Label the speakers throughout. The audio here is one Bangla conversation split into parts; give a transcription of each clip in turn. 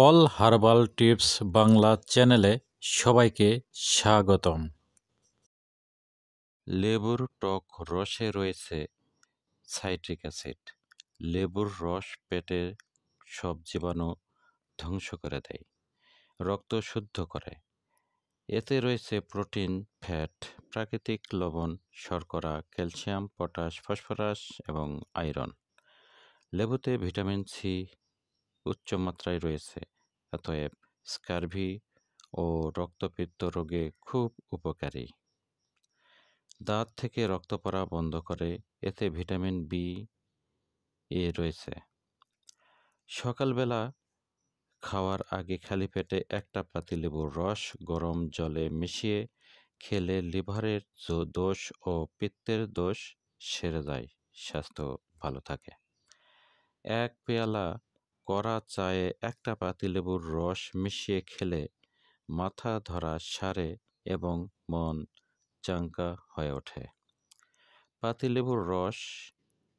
Speaker 1: অল হার্বাল টিপস বাংলা চ্যানেলে সবাইকে স্বাগতম। লেবুর টক রসে রয়েছে সাইট্রিক অ্যাসিড। লেবুর রস পেটের সব জীবাণু ধ্বংস করে দেয়, রক্ত শুদ্ধ করে। এতে রয়েছে প্রোটিন, ফ্যাট, প্রাকৃতিক লবণ, শর্করা, ক্যালসিয়াম, পটাশ, ফসফরাস এবং আয়রন। লেবুতে ভিটামিন সি উচ্চ মাত্রায় রয়েছে, অতএব স্কারভি ও রক্তপিত্ত রোগে খুব উপকারী। দাঁত থেকে রক্ত পড়া বন্ধ করে, এতে ভিটামিন বি রয়েছে। সকালবেলা খাওয়ার আগে খালি পেটে একটা পাতিলেবুর রস গরম জলে মিশিয়ে খেলে লিভারের দোষ ও পিত্তের দোষ সেরে যায়, স্বাস্থ্য ভালো থাকে। এক পেয়ালা কড়া চায়ে একটা পাতিলেবুর রস মিশিয়ে খেলে মাথা ধরা সারে এবং মন চাঙ্গা হয়ে ওঠে। পাতিলেবুর রস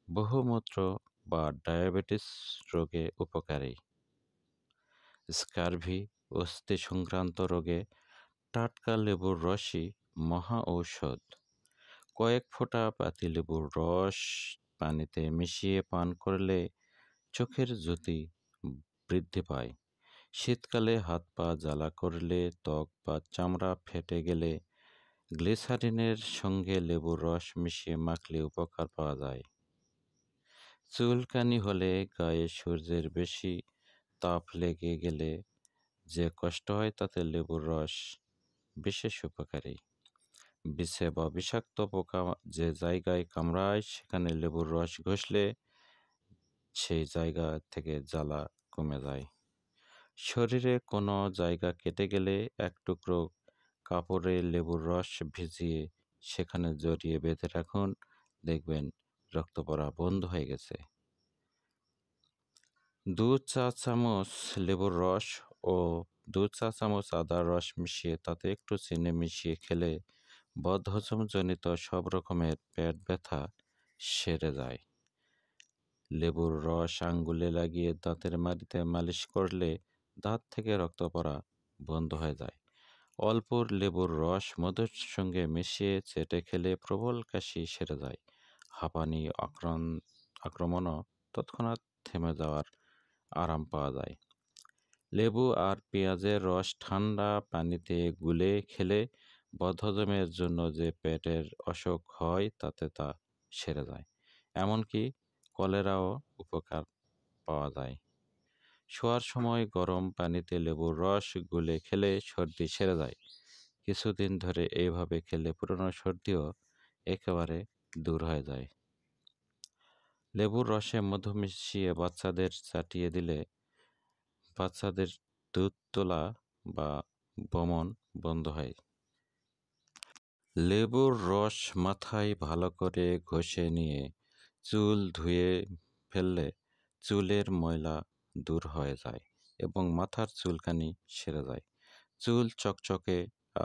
Speaker 1: বহুমূত্র বা ডায়াবেটিস রোগে উপকারী। স্কারভি, অস্থি সংক্রান্ত রোগে টাটকা লেবুর রসই মহা ঔষধ। কয়েক ফোঁটা পাতিলেবুর রস পানিতে মিশিয়ে পান করলে চোখের জ্যোতি বৃদ্ধি পায়। শীতকালে হাত পা জ্বালা করলে, ত্বক বা চামড়া ফেটে গেলে গ্লিসারিনের সঙ্গে লেবুর রস মিশিয়ে মাখলে উপকার পাওয়া যায়। চুলকানি হলে, গায়ে সূর্যের বেশি তাপ লেগে গেলে যে কষ্ট হয়, তাতে লেবুর রস বিশেষ উপকারী। বিছে বা বিষাক্ত পোকা যে জায়গায় কামড়ায়, সেখানে লেবুর রস ঘষলে সেই জায়গা থেকে জ্বালা কমে যায়। শরীরে কোনো জায়গা কেটে গেলে এক টুকরো কাপড়ে লেবুর রস ভিজিয়ে সেখানে জড়িয়ে বেঁধে রাখুন, দেখবেন রক্ত পড়া বন্ধ হয়ে গেছে। 2 চা চামচ লেবুর রস ও 2 চা চামচ আদার রস মিশিয়ে তাতে একটু চিনি মিশিয়ে খেলে বদহজমজনিত সব রকমের পেট ব্যথা সেরে যায়। লেবুর রস আঙ্গুলে লাগিয়ে দাঁতের মাড়িতে মালিশ করলে দাঁত থেকে রক্ত পড়া বন্ধ হয়ে যায়। অল্প লেবুর রস মধুর সঙ্গে মিশিয়ে চেটে খেলে প্রবল কাশি সেরে যায়। হাঁপানি আক্রমণও তৎক্ষণাৎ থেমে যাওয়ার আরাম পাওয়া যায়। লেবু আর পেঁয়াজের রস ঠান্ডা পানিতে গুলে খেলে বদহজমের জন্য যে পেটের অসুখ হয় তাতে তা সেরে যায়। এমনকি কলেরাও উপকার পাওয়া যায়। শোয়ার সময় গরম পানিতে লেবুর রস গুলে খেলে সর্দি সেরে যায়। কিছুদিন ধরে এইভাবে খেলে পুরনো সর্দিও একেবারে দূর হয়ে যায়। লেবুর রসে মধু মিশিয়ে বাচ্চাদের চাটিয়ে দিলে বাচ্চাদের দুধ তোলা বা বমন বন্ধ হয়। লেবুর রস মাথায় ভালো করে ঘষে নিয়ে চুল ধুয়ে ফেললে চুলের ময়লা দূর হয়ে যায় এবং মাথার চুলকানি সেরে যায়। চুল চকচকে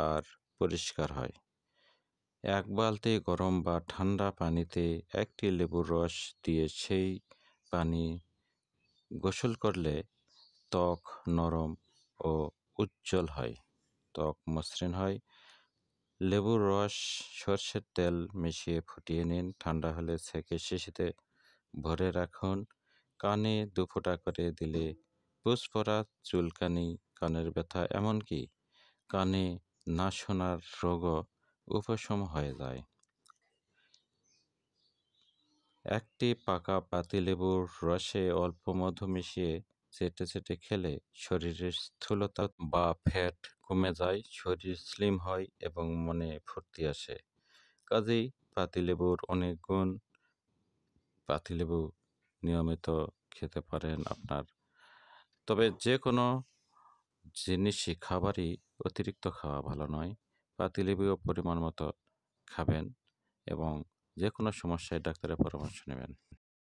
Speaker 1: আর পরিষ্কার হয়। এক বালতি গরম বা ঠান্ডা পানিতে একটি লেবুর রস দিয়ে সেই পানি গোসল করলে ত্বক নরম ও উজ্জ্বল হয়, ত্বক মসৃণ হয়। লেবুর রস সরষের তেল মিশিয়ে ফুটিয়ে নিন, ঠান্ডা হলে ছেঁকে শিশিতে ভরে রাখুন। কানে 2 ফোঁটা করে দিলে পুস্পরা, চুলকানি, কানের ব্যথা, এমনকি কানে না শোনার রোগও উপশম হয়ে যায়। একটি পাকা পাতিলেবুর রসে অল্প মধু মিশিয়ে চেটে চেটে খেলে শরীরের স্থূলতা বা ফ্যাট কমে যায়, শরীর স্লিম হয় এবং মনে ফুর্তি আসে। কাজেই পাতিলেবুর অনেক গুণ। পাতিলেবু নিয়মিত খেতে পারেন আপনার। তবে যে কোনো জিনিসই, খাবারই অতিরিক্ত খাওয়া ভালো নয়। পাতিলেবুও পরিমাণ মতো খাবেন এবং যে কোনো সমস্যায় ডাক্তারের পরামর্শ নেবেন।